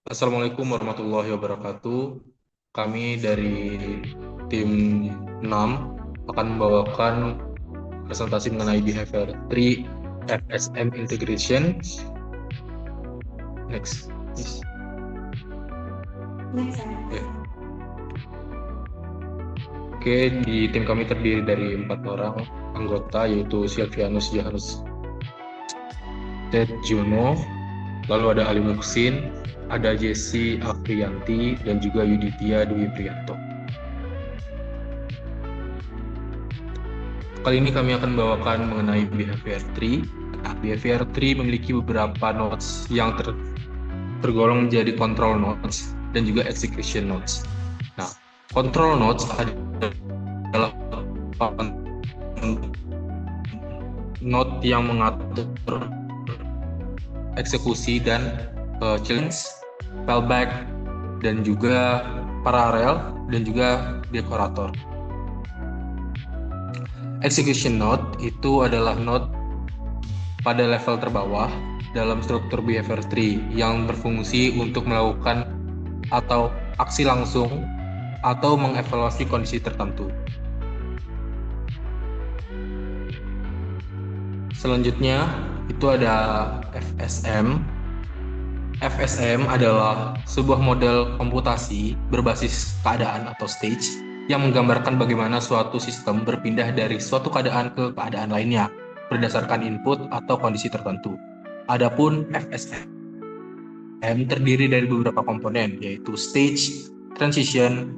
Assalamualaikum warahmatullahi wabarakatuh. Kami dari tim 6 akan membawakan presentasi mengenai behavior tree FSM integration. Next, please. Oke, Oke, di tim kami terdiri dari 4 orang anggota, yaitu Silvianus Johannes Ted Juno, lalu ada Ali Muksin, ada Jesse Afriyanti, dan juga Yuditya Dwi Priyanto. Kali ini kami akan membawakan mengenai behavior tree. Nah, behavior tree memiliki beberapa nodes yang tergolong menjadi control nodes dan juga execution nodes. Nah, control nodes adalah node yang mengatur eksekusi dan challenge, fallback, dan juga paralel, dan juga dekorator. Execution node itu adalah node pada level terbawah dalam struktur behavior tree yang berfungsi untuk melakukan atau aksi langsung atau mengevaluasi kondisi tertentu. Selanjutnya itu ada FSM. FSM adalah sebuah model komputasi berbasis keadaan atau stage yang menggambarkan bagaimana suatu sistem berpindah dari suatu keadaan ke keadaan lainnya berdasarkan input atau kondisi tertentu. Adapun FSM terdiri dari beberapa komponen, yaitu stage, transition,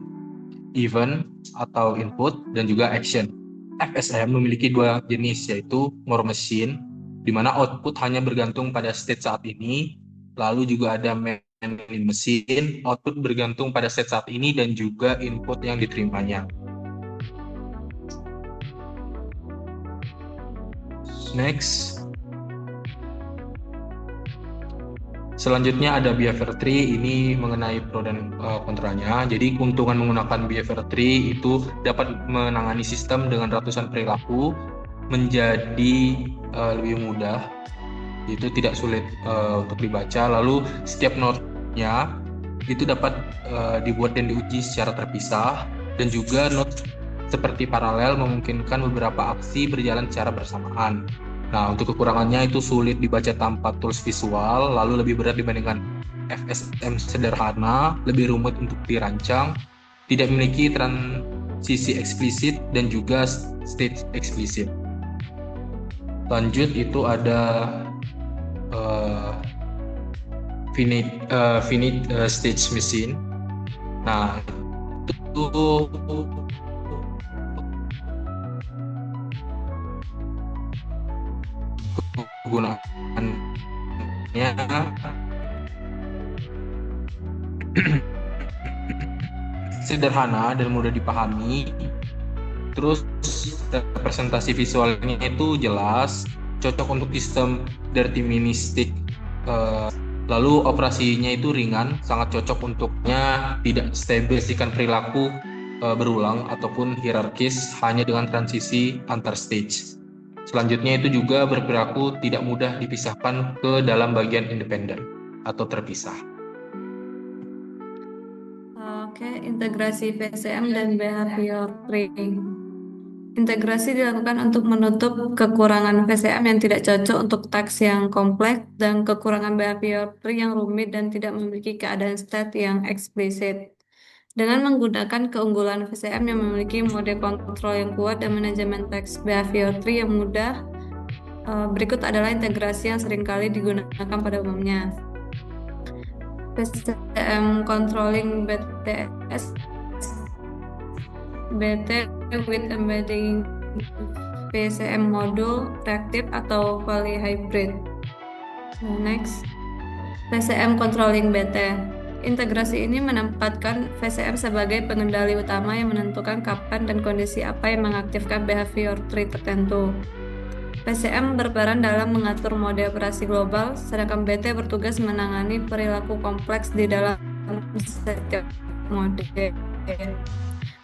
event atau input, dan juga action. FSM memiliki 2 jenis, yaitu more machine, di mana output hanya bergantung pada state saat ini. Lalu juga ada main mesin, output bergantung pada state saat ini dan juga input yang diterimanya. Next. Selanjutnya ada behavior tree, ini mengenai pro dan kontranya. Jadi keuntungan menggunakan behavior tree itu dapat menangani sistem dengan ratusan perilaku menjadi lebih mudah. Itu tidak sulit untuk dibaca. Lalu setiap node-nya itu dapat dibuat dan diuji secara terpisah, dan juga node seperti paralel memungkinkan beberapa aksi berjalan secara bersamaan. Nah, untuk kekurangannya itu sulit dibaca tanpa tools visual, lalu lebih berat dibandingkan FSM sederhana, lebih rumit untuk dirancang, tidak memiliki transisi eksplisit dan juga state eksplisit. Lanjut itu ada finite stage machine. Nah, itu kegunaannya sederhana dan mudah dipahami. Terus representasi visualnya itu jelas, cocok untuk sistem deterministik. Lalu operasinya itu ringan, sangat cocok untuknya tidak stabilisasikan perilaku berulang ataupun hierarkis hanya dengan transisi antar stage. Selanjutnya itu juga berperilaku tidak mudah dipisahkan ke dalam bagian independen atau terpisah. Oke, integrasi VCM dan behavior tree. Integrasi dilakukan untuk menutup kekurangan VCM yang tidak cocok untuk teks yang kompleks dan kekurangan behavior tree yang rumit dan tidak memiliki keadaan state yang eksplisit. Dengan menggunakan keunggulan VCM yang memiliki mode kontrol yang kuat dan manajemen teks behavior tree yang mudah, berikut adalah integrasi yang seringkali digunakan pada umumnya. VCM Controlling BTS BT with embedding VCM module reactive atau polyhybrid. Next, VCM Controlling BT. Integrasi ini menempatkan VCM sebagai pengendali utama yang menentukan kapan dan kondisi apa yang mengaktifkan behavior tree tertentu. VCM berperan dalam mengatur mode operasi global, sedangkan BT bertugas menangani perilaku kompleks di dalam setiap mode.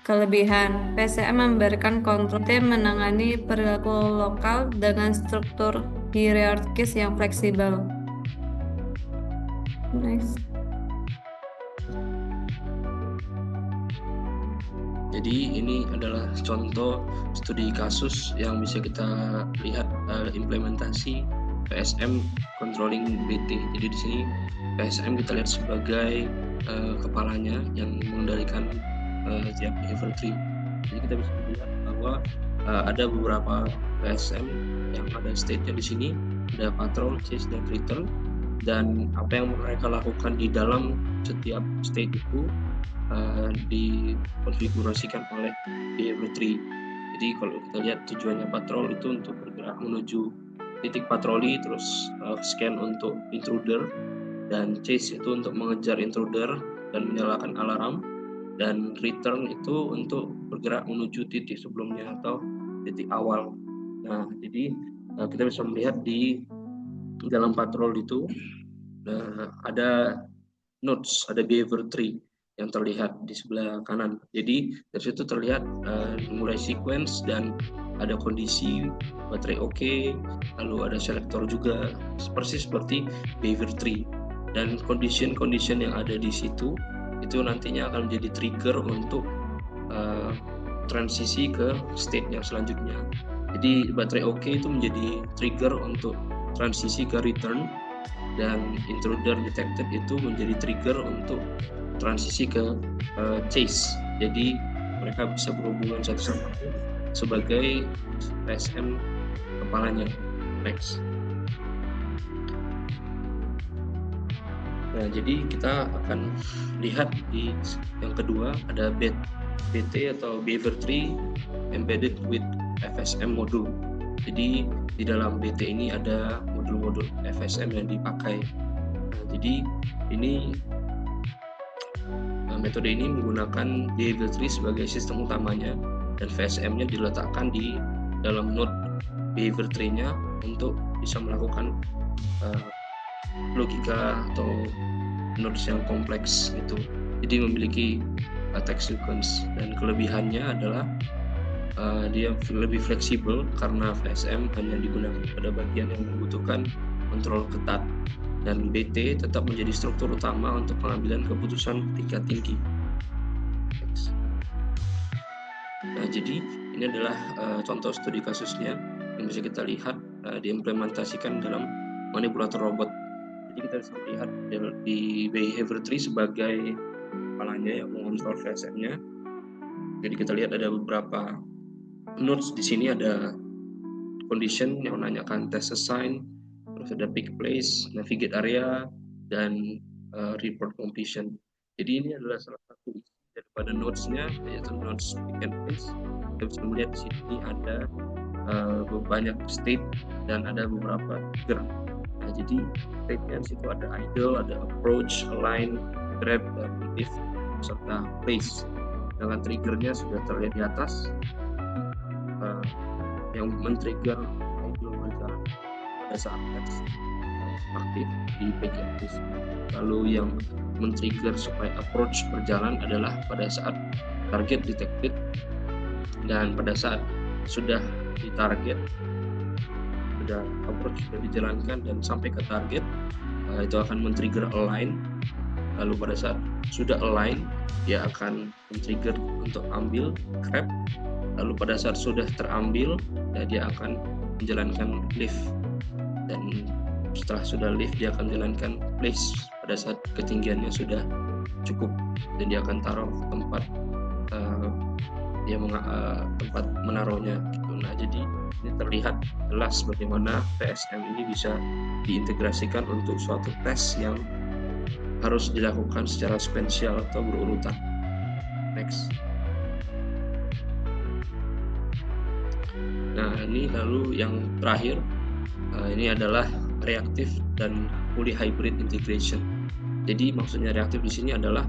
Kelebihan, VCM memberikan kontrol menangani perilaku lokal dengan struktur hierarkis yang fleksibel. Next. Jadi ini adalah contoh studi kasus yang bisa kita lihat implementasi PSM controlling BT. Jadi di sini PSM kita lihat sebagai kepalanya yang mengendalikan tiap behavior tree. Jadi kita bisa melihat bahwa ada beberapa PSM yang ada state-nya di sini, ada patrol, chase, dan return. Dan apa yang mereka lakukan di dalam setiap state itu dikonfigurasikan oleh behavior tree. Jadi kalau kita lihat tujuannya patrol itu untuk bergerak menuju titik patroli, terus scan untuk intruder, dan chase itu untuk mengejar intruder dan menyalakan alarm, dan return itu untuk bergerak menuju titik sebelumnya atau titik awal. Nah, jadi kita bisa melihat di dalam patrol itu ada nodes, ada behavior tree yang terlihat di sebelah kanan. Jadi dari situ terlihat mulai sequence dan ada kondisi baterai oke, lalu ada selektor juga, persis seperti behavior tree. Dan condition yang ada di situ itu nantinya akan menjadi trigger untuk transisi ke state yang selanjutnya. Jadi baterai oke itu menjadi trigger untuk transisi ke return, dan intruder detected itu menjadi trigger untuk transisi ke chase. Jadi mereka bisa berhubungan satu sama lain sebagai PSM kepalanya. Next. Nah, jadi kita akan lihat di yang kedua ada BT atau Behavior Tree Embedded with FSM Module. Jadi di dalam BT ini ada modul-modul FSM yang dipakai. Nah, jadi ini metode ini menggunakan Behavior Tree sebagai sistem utamanya, dan FSM-nya diletakkan di dalam node Behavior Tree-nya untuk bisa melakukan logika atau nodes yang kompleks itu. Jadi memiliki text sequence, dan kelebihannya adalah dia lebih fleksibel karena FSM hanya digunakan pada bagian yang membutuhkan kontrol ketat, dan BT tetap menjadi struktur utama untuk pengambilan keputusan tingkat tinggi. Nah, jadi ini adalah contoh studi kasusnya yang bisa kita lihat diimplementasikan dalam manipulator robot. Jadi kita bisa lihat di behavior tree sebagai kepalanya yang mengontrol VSM-nya. Jadi kita lihat ada beberapa nodes di sini, ada condition yang menanyakan test assign, terus ada pick place, navigate area, dan report completion. Jadi ini adalah salah satu isi daripada nodes-nya, yaitu nodes pick and place. Kita bisa melihat di sini ada banyak state dan ada beberapa trigger. Nah, jadi state-nya di situ ada idle, ada approach, align, grab, dan lift, serta place. Dengan triggernya sudah terlihat di atas, yang men-trigger idle berjalan pada saat test aktif di bagian place. Lalu yang men-trigger supaya approach berjalan adalah pada saat target detected, dan pada saat sudah di target, sudah approach sudah dijalankan dan sampai ke target, itu akan men-trigger align. Lalu pada saat sudah align, dia akan men-trigger untuk ambil grab. Lalu pada saat sudah terambil, ya, dia akan menjalankan lift, dan setelah sudah lift dia akan menjalankan place pada saat ketinggiannya sudah cukup, dan dia akan taruh tempat tempat menaruhnya gitu. Nah, jadi ini terlihat jelas bagaimana PSM ini bisa diintegrasikan untuk suatu tes yang harus dilakukan secara sequential atau berurutan. Next. Nah, ini lalu yang terakhir, ini adalah reaktif dan fully hybrid integration. Jadi maksudnya reaktif di sini adalah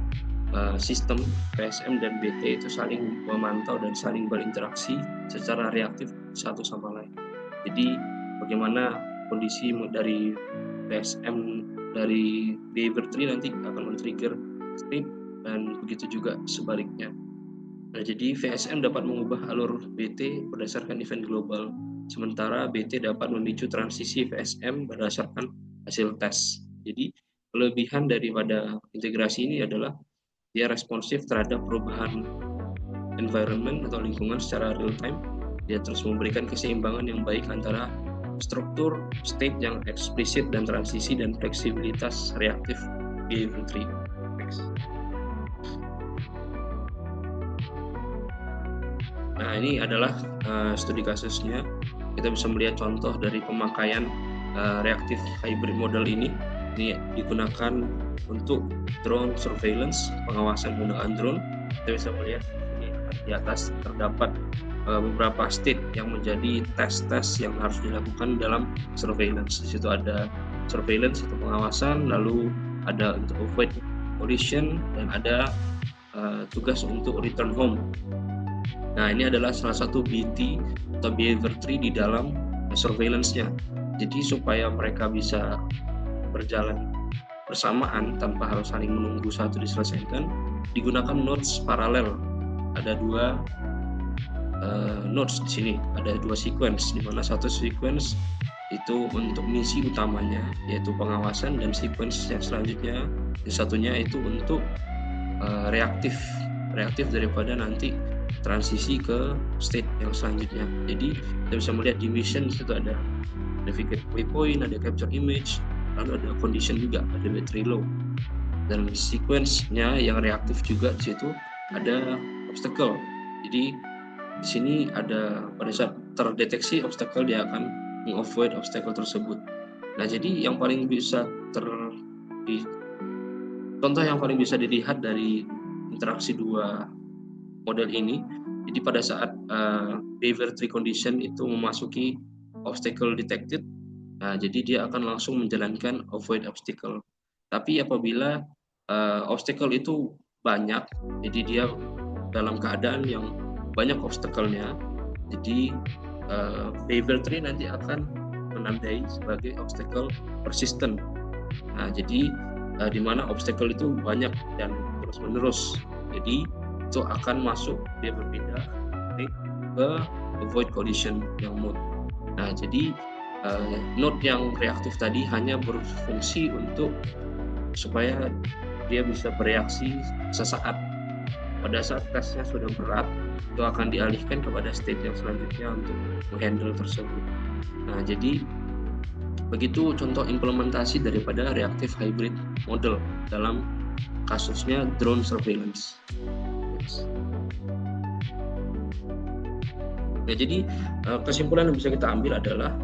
sistem PSM dan BT itu saling memantau dan saling berinteraksi secara reaktif satu sama lain. Jadi bagaimana kondisi dari PSM dari behavior tree nanti akan men-trigger state, dan begitu juga sebaliknya. Nah, jadi VSM dapat mengubah alur BT berdasarkan event global, sementara BT dapat memicu transisi VSM berdasarkan hasil tes. Jadi kelebihan daripada integrasi ini adalah dia responsif terhadap perubahan environment atau lingkungan secara real time. Dia terus memberikan keseimbangan yang baik antara struktur, state yang eksplisit dan transisi, dan fleksibilitas reaktif behavior tree. Nah, ini adalah studi kasusnya. Kita bisa melihat contoh dari pemakaian reaktif hybrid model ini. Ini digunakan untuk drone surveillance, pengawasan menggunakan drone. Kita bisa melihat di atas terdapat beberapa state yang menjadi tes-tes yang harus dilakukan dalam surveillance. Di situ ada surveillance atau pengawasan, lalu ada untuk avoid collision, dan ada tugas untuk return home. Nah, ini adalah salah satu BT atau behavior tree di dalam surveillance-nya. Jadi supaya mereka bisa berjalan bersamaan tanpa harus saling menunggu satu diselesaikan, digunakan nodes paralel. Ada dua nodes di sini, ada dua sequence, di mana satu sequence itu untuk misi utamanya yaitu pengawasan, dan sequence yang selanjutnya yang satunya itu untuk reaktif daripada nanti transisi ke state yang selanjutnya. Jadi kita bisa melihat di mission itu ada navigate waypoint, ada capture image, lalu ada condition juga, ada battery low, dan sequence-nya yang reaktif juga di situ ada obstacle. Jadi di sini ada pada saat terdeteksi obstacle dia akan meng-avoid obstacle tersebut. Nah, jadi yang paling bisa contoh yang paling bisa dilihat dari interaksi dua model ini. Jadi pada saat behavior tree condition itu memasuki obstacle detected, nah, jadi dia akan langsung menjalankan avoid obstacle. Tapi apabila obstacle itu banyak, jadi dia dalam keadaan yang banyak obstacle-nya, jadi behavior tree nanti akan menandai sebagai obstacle persistent. Nah, jadi di mana obstacle itu banyak dan terus-menerus, jadi itu akan masuk, dia berpindah ke avoid collision yang mode. Nah, jadi node yang reaktif tadi hanya berfungsi untuk supaya dia bisa bereaksi sesaat. Pada saat tesnya sudah berat, itu akan dialihkan kepada state yang selanjutnya untuk menghandle tersebut. Nah, jadi begitu contoh implementasi daripada reactive hybrid model dalam kasusnya drone surveillance. Nah, jadi kesimpulan yang bisa kita ambil adalah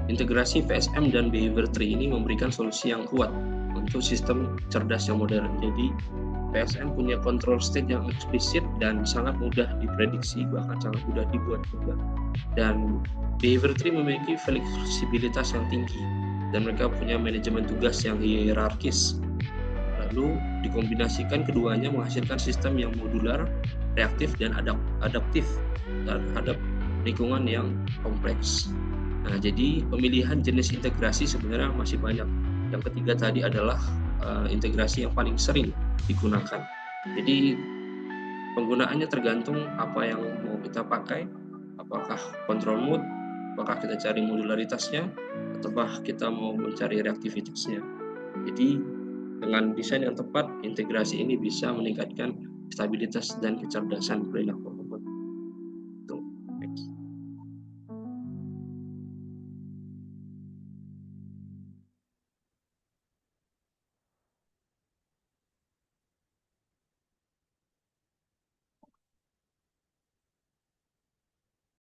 integrasi VSM dan behavior tree ini memberikan solusi yang kuat untuk sistem cerdas yang modern. Jadi VSM punya control state yang eksplisit dan sangat mudah diprediksi, bahkan sangat mudah dibuat juga. Dan behavior tree memiliki fleksibilitas yang tinggi, dan mereka punya manajemen tugas yang hierarkis. Lalu dikombinasikan keduanya menghasilkan sistem yang modular, reaktif, dan adaptif terhadap lingkungan yang kompleks. Nah, jadi pemilihan jenis integrasi sebenarnya masih banyak. Yang ketiga tadi adalah integrasi yang paling sering digunakan. Jadi penggunaannya tergantung apa yang mau kita pakai, apakah control mode, apakah kita cari modularitasnya, ataukah kita mau mencari reaktivitasnya. Jadi dengan desain yang tepat, integrasi ini bisa meningkatkan stabilitas dan kecerdasan perilaku.